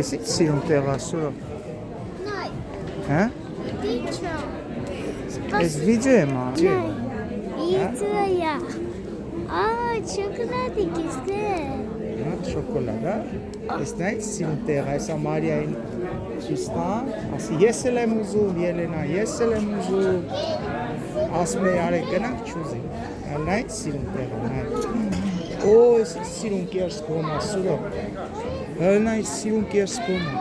Էսի սիրուն տեղա սուրո։ Հա? Ես վիդեո եմ աջի։ Վիդեոյա։ Շոկոլադիկ է։ Հա, շոկոլադ, հա։ Ես նայ սիրուն տեղա, հեսա Մարիային ճիստան, ասի ես էլ եմ ուզում, Ելենա, ես էլ եմ ուզում։ Ասում է արեք գնանք չուզի։ Նայ սիրուն տեղա, նայ։ Օ, ես սիրուն կերս բոմա սուրո։ Նայ սիրուն կերս բոմա։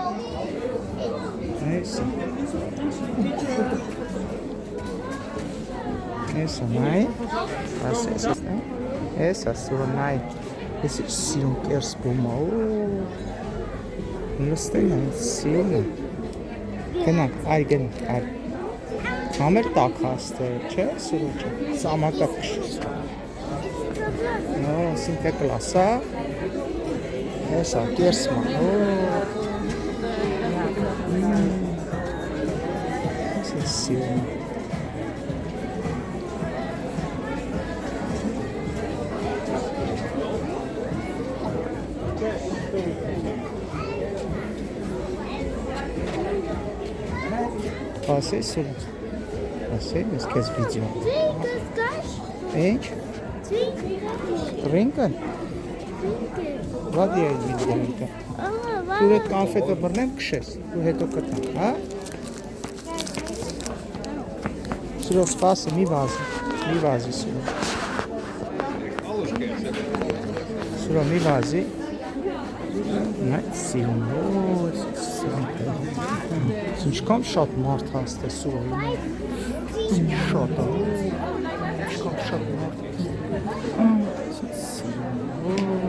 Նայսի։ Էսա նայ, ասես նայ, էսա սուրո նայ, ես սիրուն կերս բոմա, լստեն նայ, սիրուն է, գնանք, այ գնանք, այ, համեր տակ հաստեր, չէ, սուրո չէ, սամակա կշուս, նո, սինտե կլասա, էսա կերս ման, էսա սիրուն է, Ասես սուրը, ասես, ես կեզ վիդեո։ Ինչ? Տրինկն? Վադ է այս վիդեոյիկը։ Դուր էտ կանֆետը բրնեմ կշես, դու հետո կտան, հա? Սուրով սպասը մի վազի սուրով։ Սուրով մի վազի։ Նայ սիրուն, ինչքան շատ մարդ հաստ է սուրով, շատ է, ինչքան շատ մարդ է, սիրուն,